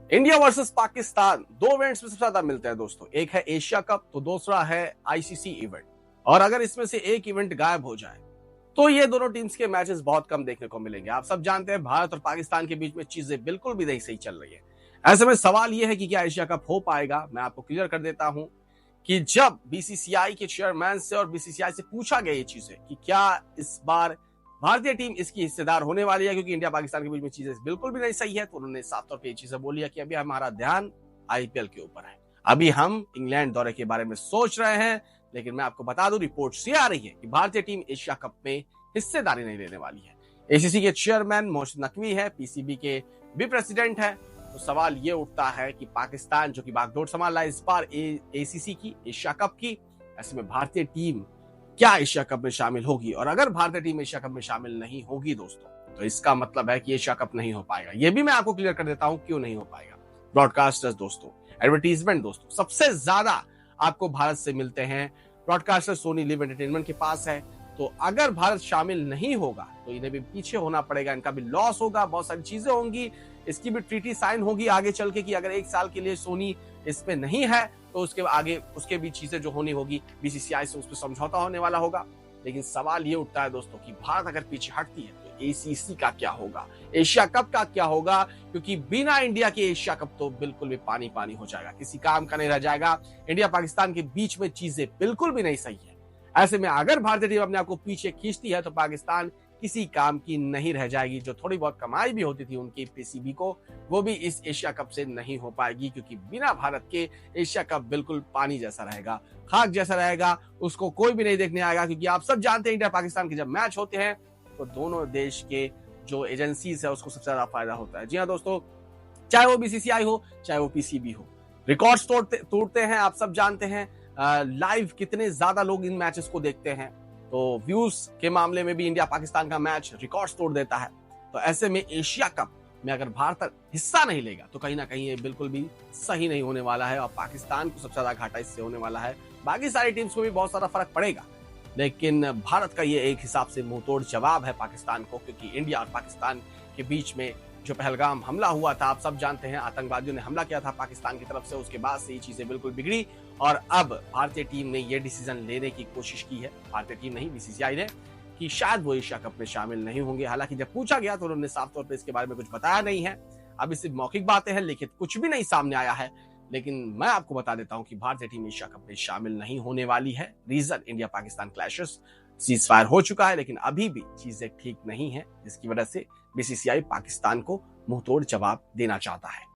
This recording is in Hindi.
इंडिया वर्सेस पाकिस्तान दो इवेंट्स में सबसे ज्यादा मिलते हैं दोस्तों। एक है एशिया कप तो दूसरा है आईसीसी इवेंट। और अगर इसमें से एक इवेंट गायब हो जाए तो ये दोनों टीम्स के मैचेस बहुत कम देखने को मिलेंगे। आप सब जानते हैं भारत और पाकिस्तान के बीच में चीजें बिल्कुल भी नहीं सही चल रही है। ऐसे में सवाल यह है कि क्या एशिया कप हो पाएगा। मैं आपको क्लियर कर देता हूं कि जब बीसीसीआई के चेयरमैन से और बीसीसीआई से पूछा गया ये चीजें कि क्या इस बार भारतीय टीम इसकी हिस्सेदार होने वाली है, क्योंकि इंडिया पाकिस्तान के बीच में चीजें बिल्कुल भी नहीं सही है, तो उन्होंने साफ तौर पर ये चीजें बोली है कि अभी हमारा ध्यान आईपीएल के ऊपर है। अभी हम इंग्लैंड दौरे के बारे में सोच रहे हैं। लेकिन मैं आपको बता दूं, रिपोर्ट्स ये आ रही है कि भारतीय टीम एशिया कप में हिस्सेदारी नहीं लेने वाली है। एसीसी के चेयरमैन मोहसिन नकवी है, पीसीबी के भी प्रेसिडेंट है। तो सवाल ये उठता है कि पाकिस्तान जो कि बागडोर संभाल रहा है इस बार एसीसी की एशिया कप की, ऐसे में भारतीय टीम क्या एशिया कप में शामिल होगी। और अगर भारतीय टीम एशिया कप में शामिल नहीं होगी दोस्तों, तो इसका मतलब है कि एशिया कप नहीं हो पाएगा। यह भी मैं आपको क्लियर कर देता हूं क्यों नहीं हो पाएगा। ब्रॉडकास्टर्स दोस्तों, एडवर्टीजमेंट दोस्तों, सबसे ज्यादा आपको भारत से मिलते हैं। ब्रॉडकास्टर सोनी लिव एंटरटेनमेंट के पास है। तो अगर भारत शामिल नहीं होगा तो इन्हें भी पीछे होना पड़ेगा, इनका भी लॉस होगा, बहुत सारी चीजें होंगी। इसकी भी ट्रीटी साइन होगी आगे चल के कि अगर एक साल के लिए सोनी इसमें नहीं है तो उसके आगे उसके भी चीजें जो होनी होगी बीसीसीआई से, उस पर समझौता होने वाला होगा। लेकिन सवाल ये उठता है दोस्तों कि भारत अगर पीछे हटती है तो एसीसी का क्या होगा, एशिया कप का क्या होगा। क्योंकि बिना इंडिया के एशिया कप तो बिल्कुल भी पानी पानी हो जाएगा, किसी काम का नहीं रह जाएगा। इंडिया पाकिस्तान के बीच में चीजें बिल्कुल भी नहीं सही है। ऐसे में अगर भारतीय टीम अपने आप को पीछे खींचती है तो पाकिस्तान किसी काम की नहीं रह जाएगी। जो थोड़ी बहुत कमाई भी होती थी उनकी पीसीबी को, वो भी इस एशिया कप से नहीं हो पाएगी। क्योंकि बिना भारत के एशिया कप बिल्कुल पानी जैसा रहेगा, खाक जैसा रहेगा, उसको कोई भी नहीं देखने आएगा। क्योंकि आप सब जानते हैं इंडिया पाकिस्तान के जब मैच होते हैं तो दोनों देश के जो एजेंसीज है उसको सबसे ज्यादा फायदा होता है। जी हाँ दोस्तों, चाहे वो बीसीसीआई हो चाहे वो पीसीबी हो, रिकॉर्ड्स तोड़ते हैं। आप सब जानते हैं लाइव कितने ज्यादा लोग इन मैचेस को देखते हैं। तो व्यूज के मामले में भी इंडिया पाकिस्तान का मैच रिकॉर्ड्स तोड़ देता है। तो ऐसे में एशिया कप में अगर भारत हिस्सा नहीं लेगा तो कहीं ना कहीं ये बिल्कुल भी सही नहीं होने वाला है और पाकिस्तान को सबसे ज्यादा घाटा इससे होने वाला है। बाकी सारी टीम्स को भी बहुत सारा फर्क पड़ेगा, लेकिन भारत का ये एक हिसाब से मुंहतोड़ जवाब है पाकिस्तान को। क्योंकि इंडिया और पाकिस्तान के बीच में जो पहलगाम हमला हुआ था, आप सब जानते हैं, आतंकवादियों ने हमला किया था पाकिस्तान की तरफ से, उसके बाद से ये चीजें बिल्कुल बिगड़ी। और अब भारतीय टीम ने ये डिसीजन लेने की कोशिश की है, भारतीय टीम नहीं बीसीसीआई ने, कि शायद वो एशिया कप में शामिल नहीं होंगे। हालांकि जब पूछा गया तो उन्होंने साफ तौर पर इसके बारे में कुछ बताया नहीं है। अभी सिर्फ मौखिक बातें हैं, लिखित कुछ भी नहीं सामने आया है। लेकिन मैं आपको बता देता हूं कि भारतीय टीम एशिया कप में शामिल नहीं होने वाली है। Reason, India Pakistan clashes, cease fire हो चुका है लेकिन अभी भी चीजें ठीक नहीं है, जिसकी वजह से बीसीसीआई पाकिस्तान को मुंहतोड़ जवाब देना चाहता है।